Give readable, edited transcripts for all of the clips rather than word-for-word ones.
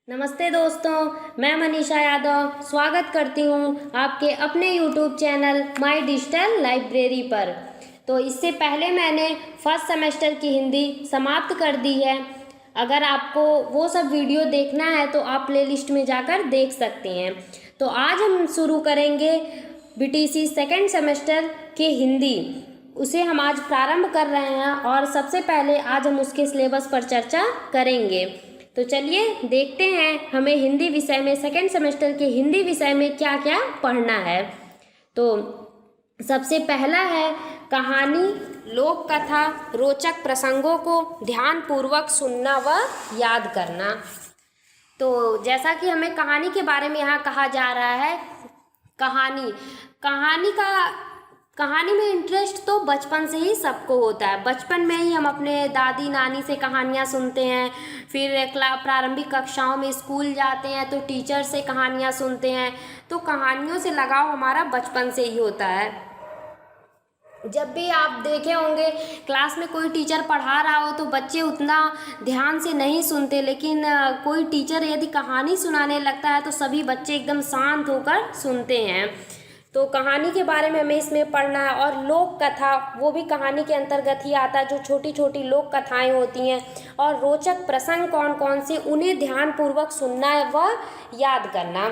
नमस्ते दोस्तों, मैं मनीषा यादव स्वागत करती हूँ आपके अपने YouTube channel my digital library पर। तो इससे पहले मैंने फर्स्ट सेमेस्टर की हिंदी समाप्त कर दी है। अगर आपको वो सब वीडियो देखना है तो आप प्लेलिस्ट में जाकर देख सकते हैं। तो आज हम शुरू करेंगे BTC सेकेंड सेमेस्टर के हिंदी। उसे हम आज प्रारंभ कर रहे हैं और सबसे पहले आज हम उसके सिलेबस पर चर्चा करेंगे। तो चलिए देखते हैं हमें हिंदी विषय में सेकेंड सेमेस्टर के हिंदी विषय में क्या क्या पढ़ना है। तो सबसे पहला है कहानी, लोक कथा, रोचक प्रसंगों को ध्यानपूर्वक सुनना व याद करना। तो जैसा कि हमें कहानी के बारे में यहाँ कहा जा रहा है, कहानी में इंटरेस्ट तो बचपन से ही सबको होता है। बचपन में ही हम अपने दादी नानी से कहानियाँ सुनते हैं, फिर प्रारंभिक कक्षाओं में स्कूल जाते हैं तो टीचर से कहानियाँ सुनते हैं। तो कहानियों से लगाव हमारा बचपन से ही होता है। जब भी आप देखे होंगे क्लास में कोई टीचर पढ़ा रहा हो तो बच्चे उतना ध्यान से नहीं सुनते, लेकिन कोई टीचर यदि कहानी सुनाने लगता है तो सभी बच्चे एकदम शांत होकर सुनते हैं। तो कहानी के बारे में हमें इसमें पढ़ना है। और लोक कथा, वो भी कहानी के अंतर्गत ही आता है, जो छोटी छोटी लोक कथाएं होती हैं। और रोचक प्रसंग कौन कौन से, उन्हें ध्यानपूर्वक सुनना है व याद करना।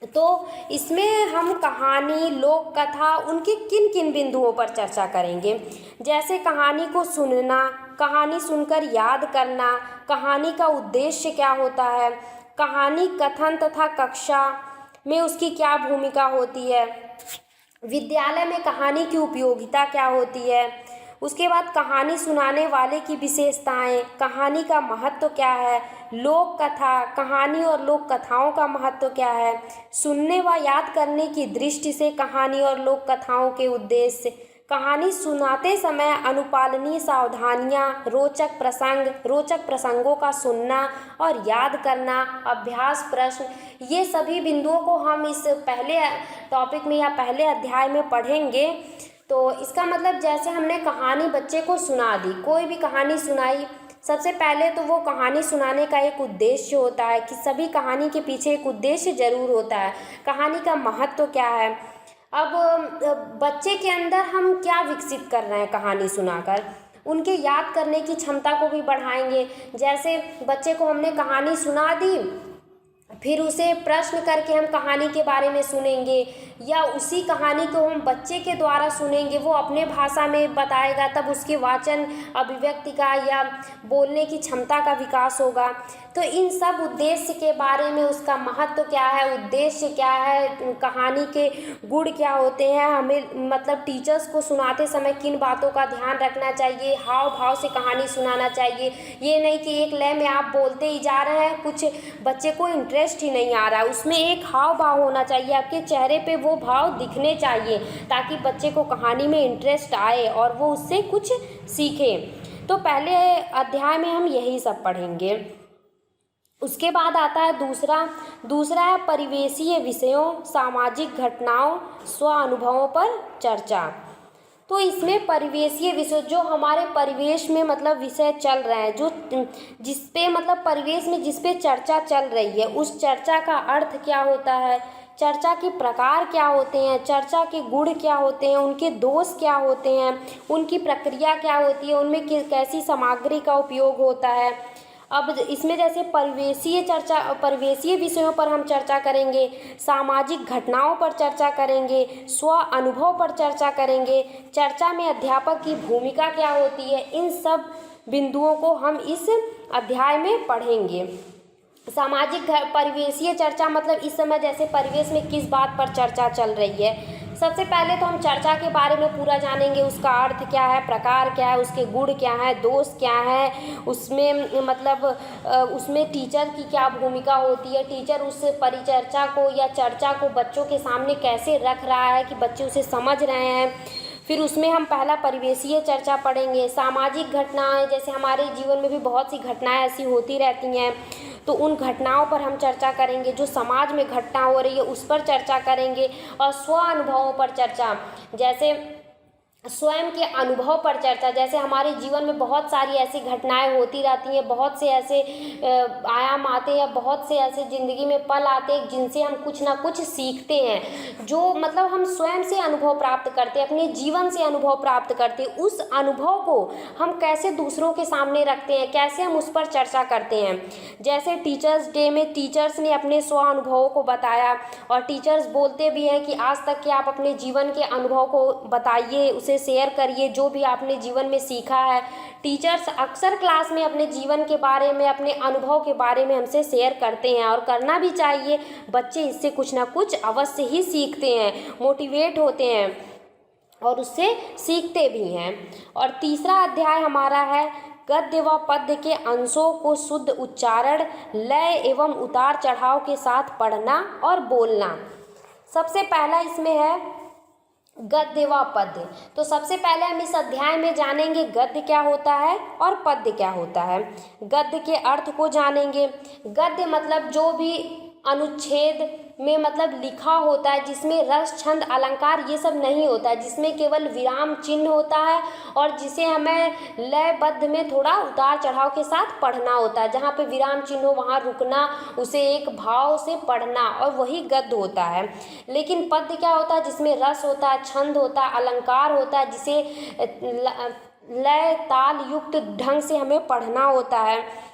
तो इसमें हम कहानी, लोक कथा, उनके किन किन बिंदुओं पर चर्चा करेंगे। जैसे कहानी को सुनना, कहानी सुनकर याद करना, कहानी का उद्देश्य क्या होता है, कहानी कथन तथा कक्षा में उसकी क्या भूमिका होती है, विद्यालय में कहानी की उपयोगिता क्या होती है, उसके बाद कहानी सुनाने वाले की विशेषताएं, कहानी का महत्व क्या है, लोक कथा, कहानी और लोक कथाओं का महत्व क्या है, सुनने व याद करने की दृष्टि से कहानी और लोक कथाओं के उद्देश्य, कहानी सुनाते समय अनुपालनीय सावधानियाँ, रोचक प्रसंगों का सुनना और याद करना, अभ्यास प्रश्न, ये सभी बिंदुओं को हम इस पहले टॉपिक में या पहले अध्याय में पढ़ेंगे। तो इसका मतलब जैसे हमने कहानी बच्चे को सुना दी, कोई भी कहानी सुनाई, सबसे पहले तो वो कहानी सुनाने का एक उद्देश्य होता है कि सभी कहानी के पीछे एक उद्देश्य जरूर होता है। कहानी का महत्व क्या है। अब बच्चे के अंदर हम क्या विकसित कर रहे हैं कहानी सुनाकर, उनके याद करने की क्षमता को भी बढ़ाएंगे। जैसे बच्चे को हमने कहानी सुना दी, फिर उसे प्रश्न करके हम कहानी के बारे में सुनेंगे, या उसी कहानी को हम बच्चे के द्वारा सुनेंगे, वो अपने भाषा में बताएगा, तब उसके वाचन अभिव्यक्ति का या बोलने की क्षमता का विकास होगा। तो इन सब उद्देश्य के बारे में, उसका महत्व क्या है, उद्देश्य क्या है, कहानी के गुण क्या होते हैं, हमें मतलब टीचर्स को सुनाते समय किन बातों का ध्यान रखना चाहिए, हाव भाव से कहानी सुनाना चाहिए। ये नहीं कि एक लय में आप बोलते ही जा रहे हैं, कुछ बच्चे को इंटरेस्ट ही नहीं आ रहा, उसमें एक हाव भाव होना चाहिए, आपके चेहरे पे वो भाव दिखने चाहिए, ताकि बच्चे को कहानी में इंटरेस्ट आए और वो उससे कुछ सीखे। तो पहले अध्याय में हम यही सब पढ़ेंगे। उसके बाद आता है दूसरा है परिवेशीय विषयों, सामाजिक घटनाओं, स्व अनुभवों पर चर्चा। तो इसमें परिवेशीय विषय, जो हमारे परिवेश में मतलब विषय चल रहे हैं, जो जिसपे मतलब परिवेश में जिसपे चर्चा चल रही है, उस चर्चा का अर्थ क्या होता है, चर्चा के प्रकार क्या होते हैं, चर्चा के गुण क्या होते हैं, उनके दोष क्या होते हैं, उनकी प्रक्रिया क्या होती है, उनमें कैसी सामग्री का उपयोग होता है। अब इसमें जैसे परिवेशीय विषयों पर हम चर्चा करेंगे, सामाजिक घटनाओं पर चर्चा करेंगे, स्व अनुभव पर चर्चा करेंगे, चर्चा में अध्यापक की भूमिका क्या होती है, इन सब बिंदुओं को हम इस अध्याय में पढ़ेंगे। सामाजिक परिवेशीय चर्चा मतलब इस समय जैसे परिवेश में किस बात पर चर्चा चल रही है। सबसे पहले तो हम चर्चा के बारे में पूरा जानेंगे, उसका अर्थ क्या है, प्रकार क्या है, उसके गुण क्या है, दोष क्या है, उसमें मतलब उसमें टीचर की क्या भूमिका होती है, टीचर उस परिचर्चा को या चर्चा को बच्चों के सामने कैसे रख रहा है कि बच्चे उसे समझ रहे हैं। फिर उसमें हम पहला परिवेशीय चर्चा पढ़ेंगे। सामाजिक घटनाएं, जैसे हमारे जीवन में भी बहुत सी घटनाएं ऐसी होती रहती हैं, तो उन घटनाओं पर हम चर्चा करेंगे, जो समाज में घटना हो रही है उस पर चर्चा करेंगे। और स्व अनुभवों पर चर्चा, जैसे स्वयं के अनुभव पर चर्चा। जैसे हमारे जीवन में बहुत सारी ऐसी घटनाएं होती रहती हैं, बहुत से ऐसे आयाम आते हैं, बहुत से ऐसे ज़िंदगी में पल आते हैं जिनसे हम कुछ ना कुछ सीखते हैं, जो मतलब हम स्वयं से अनुभव प्राप्त करते हैं, अपने जीवन से अनुभव प्राप्त करते हैं। उस अनुभव को हम कैसे दूसरों के सामने रखते हैं, कैसे हम उस पर चर्चा करते हैं। जैसे टीचर्स डे में टीचर्स ने अपने स्व अनुभवों को बताया, और टीचर्स बोलते भी हैं कि आज तक के आप अपने जीवन के अनुभव को बताइए, उसे शेयर करिए, जो भी आपने जीवन में सीखा है। टीचर्स अक्सर क्लास में अपने जीवन के बारे में, अपने अनुभव के बारे में हमसे शेयर करते हैं, और करना भी चाहिए। बच्चे इससे कुछ ना कुछ अवश्य ही सीखते हैं, मोटिवेट होते हैं और उससे सीखते भी हैं। और तीसरा अध्याय हमारा है गद्य व पद्य के अंशों को शुद्ध उच्चारण, लय एवं उतार चढ़ाव के साथ पढ़ना और बोलना। सबसे पहला इसमें है गद्य व पद्य। तो सबसे पहले हम इस अध्याय में जानेंगे गद्य क्या होता है और पद्य क्या होता है। गद्य के अर्थ को जानेंगे। गद्य मतलब जो भी अनुच्छेद में मतलब लिखा होता है, जिसमें रस छंद अलंकार ये सब नहीं होता है, जिसमें केवल विराम चिन्ह होता है, और जिसे हमें लयबद्ध में थोड़ा उतार चढ़ाव के साथ पढ़ना होता है। जहाँ पे विराम चिन्ह हो वहाँ रुकना, उसे एक भाव से पढ़ना, और वही गद्य होता है। लेकिन पद्य क्या होता है? जिसमें रस होता है, छंद होता है, अलंकार होता है, जिसे लय ताल युक्त ढंग से हमें पढ़ना होता है।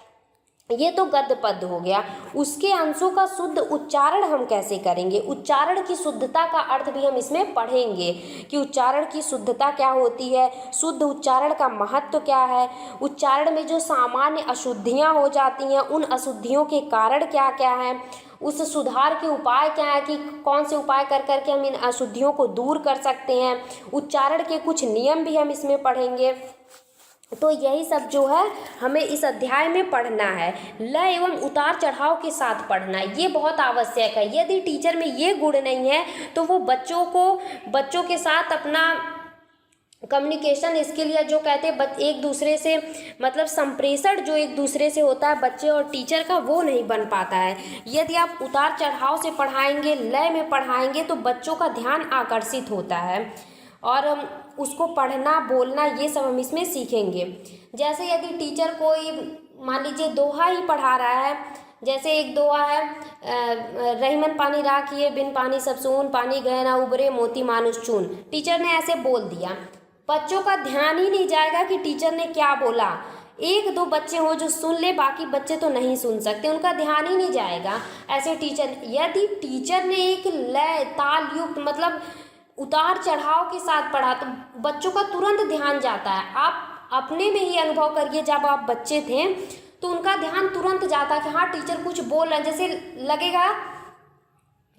ये तो गद्य पद्य हो गया। उसके अंशों का शुद्ध उच्चारण हम कैसे करेंगे? उच्चारण की शुद्धता का अर्थ भी हम इसमें पढ़ेंगे कि उच्चारण की शुद्धता क्या होती है, शुद्ध उच्चारण का महत्व क्या है, उच्चारण में जो सामान्य अशुद्धियाँ हो जाती हैं उन अशुद्धियों के कारण क्या क्या है, उस सुधार के उपाय क्या है कि कौन से उपाय कर करके हम इन अशुद्धियों को दूर कर सकते हैं। उच्चारण के कुछ नियम भी हम इसमें पढ़ेंगे। तो यही सब जो है हमें इस अध्याय में पढ़ना है। लय एवं उतार चढ़ाव के साथ पढ़ना, ये बहुत आवश्यक है। यदि टीचर में ये गुण नहीं है तो वो बच्चों के साथ अपना कम्युनिकेशन स्किल, या जो कहते हैं एक दूसरे से मतलब संप्रेषण जो एक दूसरे से होता है बच्चे और टीचर का, वो नहीं बन पाता है। यदि आप उतार चढ़ाव से पढ़ाएंगे, लय में पढ़ाएंगे, तो बच्चों का ध्यान आकर्षित होता है और उसको पढ़ना बोलना ये सब हम इसमें सीखेंगे। जैसे यदि टीचर कोई मान लीजिए दोहा ही पढ़ा रहा है, जैसे एक दोहा है रहीमन पानी राखिए बिन पानी सब सून, पानी गए ना उबरे मोती मानुष चून। टीचर ने ऐसे बोल दिया, बच्चों का ध्यान ही नहीं जाएगा कि टीचर ने क्या बोला। एक दो बच्चे हो जो सुन ले, बाकी बच्चे तो नहीं सुन सकते, उनका ध्यान ही नहीं जाएगा। ऐसे टीचर, यदि टीचर ने एक लय ताल युक्त मतलब उतार चढ़ाव के साथ पढ़ा तो बच्चों का तुरंत ध्यान जाता है। आप अपने में ही अनुभव करिए, जब आप बच्चे थे तो उनका ध्यान तुरंत जाता है कि हाँ टीचर कुछ बोल रहे हैं, जैसे लगेगा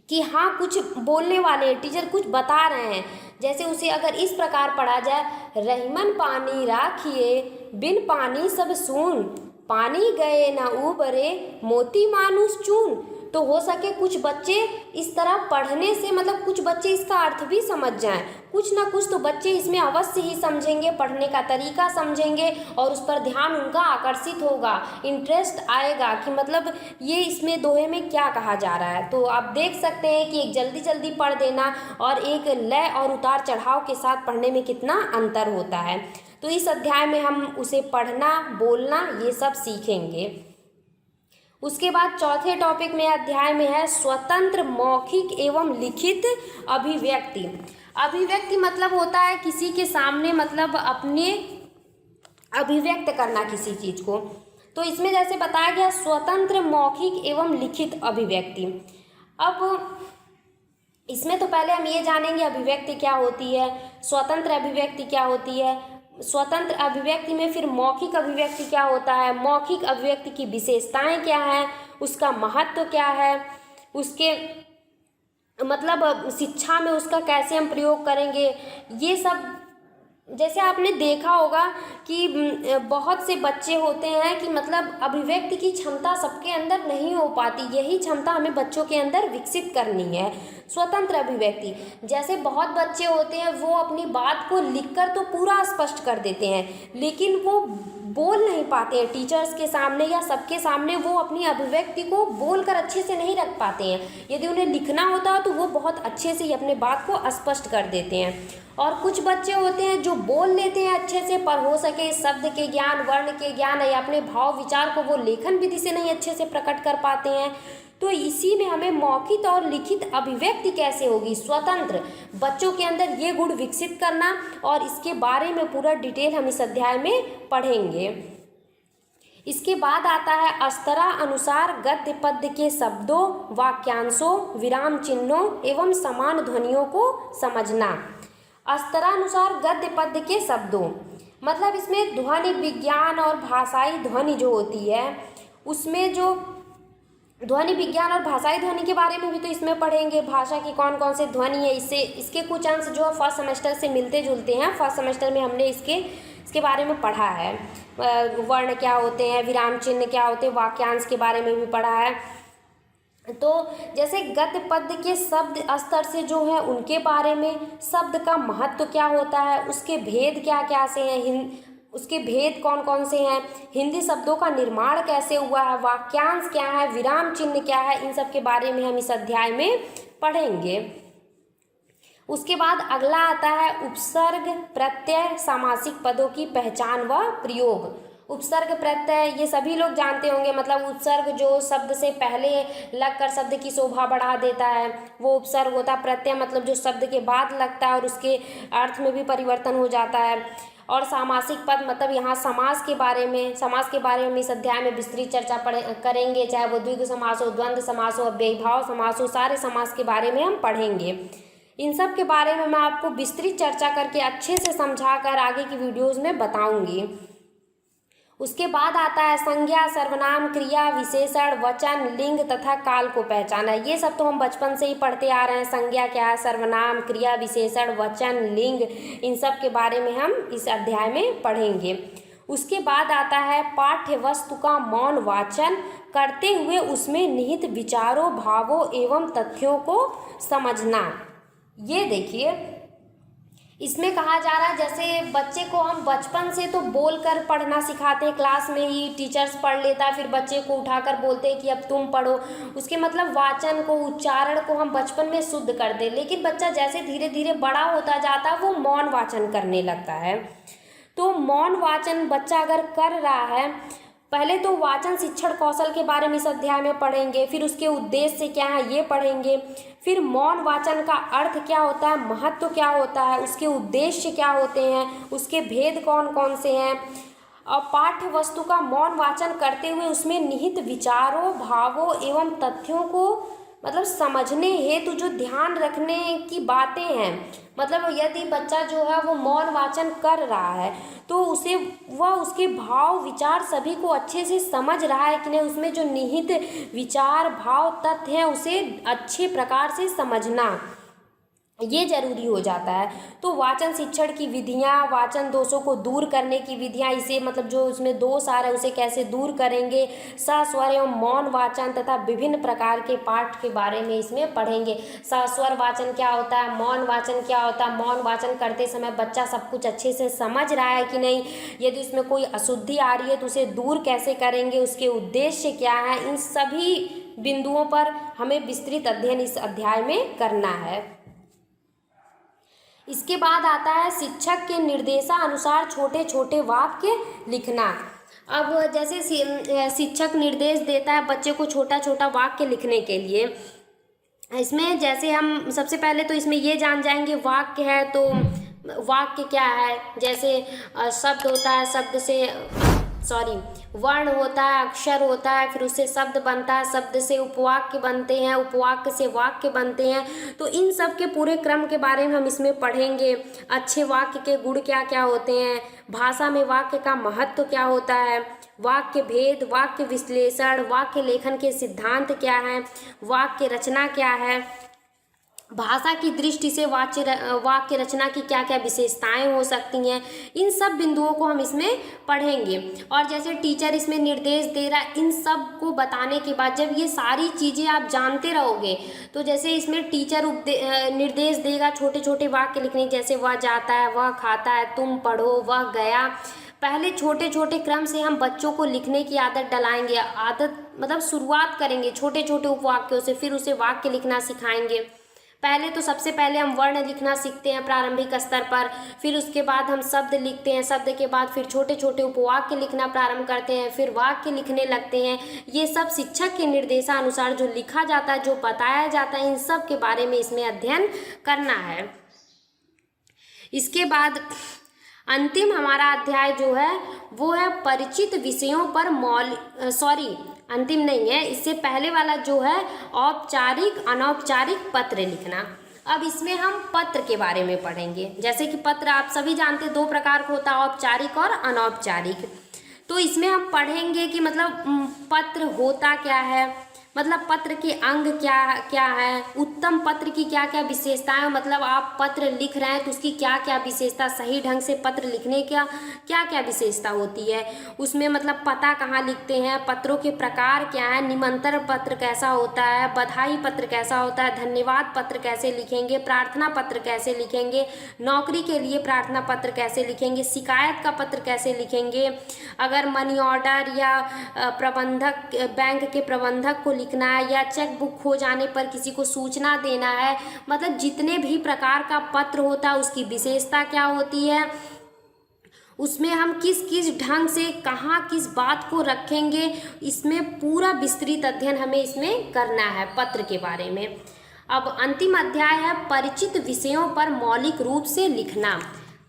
कि हाँ कुछ बोलने वाले हैं, टीचर कुछ बता रहे हैं। जैसे उसे अगर इस प्रकार पढ़ा जाए, रहीमन पानी राखिए बिन पानी सब सून, पानी गए ना उबरे मोती मानुष चून। तो हो सके कुछ बच्चे इस तरह पढ़ने से मतलब कुछ बच्चे इसका अर्थ भी समझ जाएं, कुछ ना कुछ तो बच्चे इसमें अवश्य ही समझेंगे, पढ़ने का तरीका समझेंगे और उस पर ध्यान उनका आकर्षित होगा, इंटरेस्ट आएगा कि मतलब ये इसमें दोहे में क्या कहा जा रहा है। तो आप देख सकते हैं कि एक जल्दी जल्दी पढ़ देना और एक लय और उतार चढ़ाव के साथ पढ़ने में कितना अंतर होता है। तो इस अध्याय में हम उसे पढ़ना बोलना ये सब सीखेंगे। उसके बाद चौथे टॉपिक में अध्याय में है स्वतंत्र मौखिक एवं लिखित अभिव्यक्ति। अभिव्यक्ति मतलब होता है किसी के सामने मतलब अपने अभिव्यक्त करना किसी चीज को। तो इसमें जैसे बताया गया स्वतंत्र मौखिक एवं लिखित अभिव्यक्ति। अब इसमें तो पहले हम ये जानेंगे अभिव्यक्ति क्या होती है, स्वतंत्र अभिव्यक्ति क्या होती है, स्वतंत्र अभिव्यक्ति में फिर मौखिक अभिव्यक्ति क्या होता है, मौखिक अभिव्यक्ति की विशेषताएं क्या हैं, उसका महत्व क्या है, उसके मतलब शिक्षा में उसका कैसे हम प्रयोग करेंगे, ये सब। जैसे आपने देखा होगा कि बहुत से बच्चे होते हैं कि मतलब अभिव्यक्ति की क्षमता सबके अंदर नहीं हो पाती, यही क्षमता हमें बच्चों के अंदर विकसित करनी है। स्वतंत्र अभिव्यक्ति, जैसे बहुत बच्चे होते हैं वो अपनी बात को लिखकर तो पूरा स्पष्ट कर देते हैं, लेकिन वो बोल नहीं पाते हैं टीचर्स के सामने या सबके सामने, वो अपनी अभिव्यक्ति को बोलकर अच्छे से नहीं रख पाते हैं। यदि उन्हें लिखना होता है तो वो बहुत अच्छे से अपने बात को स्पष्ट कर देते हैं। और कुछ बच्चे होते हैं जो बोल लेते हैं अच्छे से, पर हो सके शब्द के ज्ञान, वर्ण के ज्ञान या अपने भाव विचार को वो लेखन विधि से नहीं अच्छे से प्रकट कर पाते हैं। तो इसी में हमें मौखिक और लिखित अभिव्यक्ति कैसे होगी, स्वतंत्र बच्चों के अंदर ये गुण विकसित करना, और इसके बारे में पूरा डिटेल हम इस अध्याय में पढ़ेंगे। इसके बाद आता है स्तरानुसार गद्य पद्य के शब्दों, वाक्यांशों, विराम चिन्हों एवं समान ध्वनियों को समझना। स्तरानुसार गद्य पद्य के शब्दों मतलब इसमें ध्वनि विज्ञान और भाषाई ध्वनि जो होती है, उसमें जो ध्वनि विज्ञान और भाषाई ध्वनि के बारे में भी तो इसमें पढ़ेंगे। भाषा की कौन कौन से ध्वनि है, इसके कुछ अंश जो फर्स्ट सेमेस्टर से मिलते जुलते हैं। फर्स्ट सेमेस्टर में हमने इसके बारे में पढ़ा है। वर्ण क्या होते हैं, विराम चिन्ह क्या होते हैं, वाक्यांश के बारे में भी पढ़ा है। तो जैसे गद्य पद्य के शब्द स्तर से जो है उनके बारे में, शब्द का महत्व क्या होता है, उसके भेद क्या क्या से हैं, उसके भेद कौन कौन से हैं, हिंदी शब्दों का निर्माण कैसे हुआ है, वाक्यांश क्या है, विराम चिन्ह क्या है, इन सब के बारे में हम इस अध्याय में पढ़ेंगे। उसके बाद अगला आता है उपसर्ग, प्रत्यय, सामासिक पदों की पहचान व प्रयोग। उपसर्ग प्रत्यय ये सभी लोग जानते होंगे, मतलब उपसर्ग जो शब्द से पहले लगकर शब्द की शोभा बढ़ा देता है वो उपसर्ग होता है। प्रत्यय मतलब जो शब्द के बाद लगता है और उसके अर्थ में भी परिवर्तन हो जाता है। और सामासिक पद मतलब यहाँ समास के बारे में इस अध्याय में विस्तृत चर्चा करेंगे, चाहे वो द्विगु समास हो, द्वंद्व समास हो, अव्ययीभाव समास हो, सारे समास के बारे में हम पढ़ेंगे। इन सब के बारे में मैं आपको विस्तृत चर्चा करके अच्छे से समझाकर आगे की वीडियोज़ में बताऊंगी। उसके बाद आता है संज्ञा, सर्वनाम, क्रिया, विशेषण, वचन, लिंग तथा काल को पहचाना। ये सब तो हम बचपन से ही पढ़ते आ रहे हैं। संज्ञा क्या है, सर्वनाम, क्रिया, विशेषण, वचन, लिंग, इन सब के बारे में हम इस अध्याय में पढ़ेंगे। उसके बाद आता है पाठ्य वस्तु का मौन वाचन करते हुए उसमें निहित विचारों, भावों एवं तथ्यों को समझना। ये देखिए इसमें कहा जा रहा है जैसे बच्चे को हम बचपन से तो बोलकर पढ़ना सिखाते हैं, क्लास में ही टीचर्स पढ़ लेता है, फिर बच्चे को उठाकर बोलते हैं कि अब तुम पढ़ो। उसके मतलब वाचन को, उच्चारण को हम बचपन में शुद्ध कर दें, लेकिन बच्चा जैसे धीरे धीरे बड़ा होता जाता है वो मौन वाचन करने लगता है। तो मौन वाचन बच्चा अगर कर रहा है, पहले तो वाचन शिक्षण कौशल के बारे में इस अध्याय में पढ़ेंगे, फिर उसके उद्देश्य क्या है ये पढ़ेंगे, फिर मौन वाचन का अर्थ क्या होता है, महत्व क्या होता है, उसके उद्देश्य क्या होते हैं, उसके भेद कौन कौन से हैं, और पाठ्य वस्तु का मौन वाचन करते हुए उसमें निहित विचारों, भावों एवं तथ्यों को मतलब समझने हेतु जो ध्यान रखने की बातें हैं। मतलब यदि बच्चा जो है वो मौन वाचन कर रहा है तो वह उसके भाव विचार सभी को अच्छे से समझ रहा है कि नहीं, उसमें जो निहित विचार, भाव, तथ्य हैं उसे अच्छे प्रकार से समझना ये जरूरी हो जाता है। तो वाचन शिक्षण की विधियाँ, वाचन दोषों को दूर करने की विधियाँ, इसे मतलब जो उसमें दोष आ रहे हैं उसे कैसे दूर करेंगे, सस्वर एवं मौन वाचन तथा विभिन्न प्रकार के पाठ के बारे में इसमें पढ़ेंगे। सस्वर वाचन क्या होता है, मौन वाचन क्या होता है, मौन वाचन करते समय बच्चा सब कुछ अच्छे से समझ रहा है कि नहीं, यदि उसमें कोई अशुद्धि आ रही है तो उसे दूर कैसे करेंगे, उसके उद्देश्य क्या है, इन सभी बिंदुओं पर हमें विस्तृत अध्ययन इस अध्याय में करना है। इसके बाद आता है शिक्षक के निर्देशानुसार छोटे छोटे वाक्य लिखना। अब जैसे शिक्षक निर्देश देता है बच्चे को छोटा छोटा वाक्य लिखने के लिए, इसमें जैसे हम सबसे पहले तो इसमें ये जान जाएंगे वाक्य है तो वाक्य क्या है। जैसे शब्द होता है, शब्द से वर्ण होता है, अक्षर होता है, फिर उससे शब्द बनता है, शब्द से उपवाक्य बनते हैं, उपवाक्य से वाक्य बनते हैं। तो इन सब के पूरे क्रम के बारे में हम इसमें पढ़ेंगे। अच्छे वाक्य के गुण क्या क्या होते हैं, भाषा में वाक्य का महत्व क्या होता है, वाक्य भेद, वाक्य विश्लेषण, वाक्य लेखन के सिद्धांत क्या हैं, वाक्य रचना क्या है, भाषा की दृष्टि से वाक्य रचना की क्या क्या विशेषताएं हो सकती हैं। इन सब बिंदुओं को हम इसमें पढ़ेंगे। और जैसे टीचर इसमें निर्देश दे रहा है, इन सब को बताने के बाद जब ये सारी चीज़ें आप जानते रहोगे तो जैसे इसमें टीचर निर्देश देगा छोटे छोटे वाक्य लिखने, जैसे वह जाता है, वह खाता है, तुम पढ़ो, वह गया, पहले छोटे छोटे क्रम से हम बच्चों को लिखने की आदत डलाएंगे। आदत मतलब शुरुआत करेंगे छोटे छोटे उपवाक्यों से, फिर उसे वाक्य लिखना सिखाएंगे। पहले तो सबसे पहले हम वर्ण लिखना सीखते हैं प्रारंभिक स्तर पर, फिर उसके बाद हम शब्द लिखते हैं, शब्द के बाद फिर छोटे छोटे उपवाक्य लिखना प्रारंभ करते हैं, फिर वाक्य लिखने लगते हैं। ये सब शिक्षक के निर्देशानुसार जो लिखा जाता है, जो बताया जाता है, इन सब के बारे में इसमें अध्ययन करना है। इसके बाद अंतिम हमारा अध्याय जो है वो है परिचित विषयों पर अंतिम नहीं है, इससे पहले वाला जो है औपचारिक अनौपचारिक पत्र लिखना। अब इसमें हम पत्र के बारे में पढ़ेंगे। जैसे कि पत्र आप सभी जानते हैं 2 प्रकार का होता है, औपचारिक और अनौपचारिक। तो इसमें हम पढ़ेंगे कि मतलब पत्र होता क्या है, मतलब पत्र के अंग क्या क्या है, उत्तम पत्र की क्या क्या विशेषताएं, मतलब आप पत्र लिख रहे हैं तो उसकी क्या क्या विशेषता, सही ढंग से पत्र लिखने का क्या क्या विशेषता होती है, उसमें मतलब पता कहाँ लिखते हैं, पत्रों के प्रकार क्या है, निमंत्रण पत्र कैसा होता है, बधाई पत्र कैसा होता है, धन्यवाद पत्र कैसे लिखेंगे, प्रार्थना पत्र कैसे लिखेंगे, नौकरी के लिए प्रार्थना पत्र कैसे लिखेंगे, शिकायत का पत्र कैसे लिखेंगे, अगर मनी ऑर्डर या प्रबंधक बैंक के प्रबंधक को लिखना है, या चेक बुक खो जाने पर किसी को सूचना देना है, मतलब जितने भी प्रकार का पत्र होता है उसकी विशेषता क्या होती है, उसमें हम किस किस ढंग से कहाँ किस बात को रखेंगे, इसमें पूरा विस्तृत अध्ययन हमें इसमें करना है पत्र के बारे में। अब अंतिम अध्याय है परिचित विषयों पर मौलिक रूप से लिखना।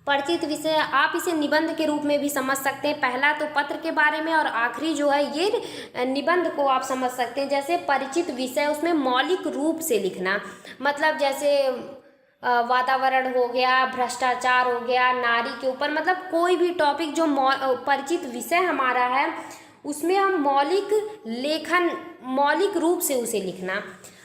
परिचित विषय आप इसे निबंध के रूप में भी समझ सकते हैं। पहला तो पत्र के बारे में और आखिरी जो है ये निबंध को आप समझ सकते हैं। जैसे परिचित विषय, उसमें मौलिक रूप से लिखना, मतलब जैसे वातावरण हो गया, भ्रष्टाचार हो गया, नारी के ऊपर, मतलब कोई भी टॉपिक जो परिचित विषय हमारा है उसमें हम मौलिक रूप से उसे लिखना।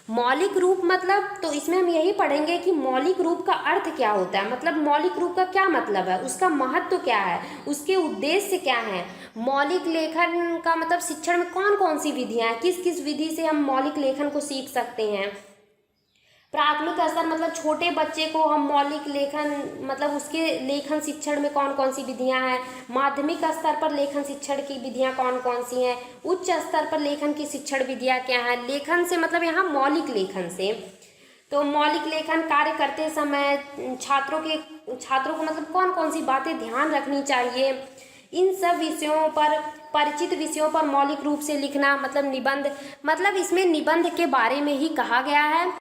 मौलिक रूप मतलब तो इसमें हम यही पढ़ेंगे कि मौलिक रूप का अर्थ क्या होता है, मतलब मौलिक रूप का क्या मतलब है, उसका महत्व क्या है, उसके उद्देश्य क्या है, मौलिक लेखन का मतलब शिक्षण में कौन कौन सी विधियां हैं, किस किस विधि से हम मौलिक लेखन को सीख सकते हैं। प्राथमिक स्तर मतलब छोटे बच्चे को हम मौलिक लेखन मतलब उसके लेखन शिक्षण में कौन कौन सी विधियां हैं, माध्यमिक स्तर पर लेखन शिक्षण की विधियां कौन कौन सी हैं, उच्च स्तर पर लेखन की शिक्षण विधियां क्या हैं। लेखन से मतलब यहाँ मौलिक लेखन से, तो मौलिक लेखन कार्य करते समय छात्रों को मतलब कौन कौन सी बातें ध्यान रखनी चाहिए, इन सब विषयों पर, परिचित विषयों पर मौलिक रूप से लिखना। मतलब निबंध, मतलब इसमें निबंध के बारे में ही कहा गया है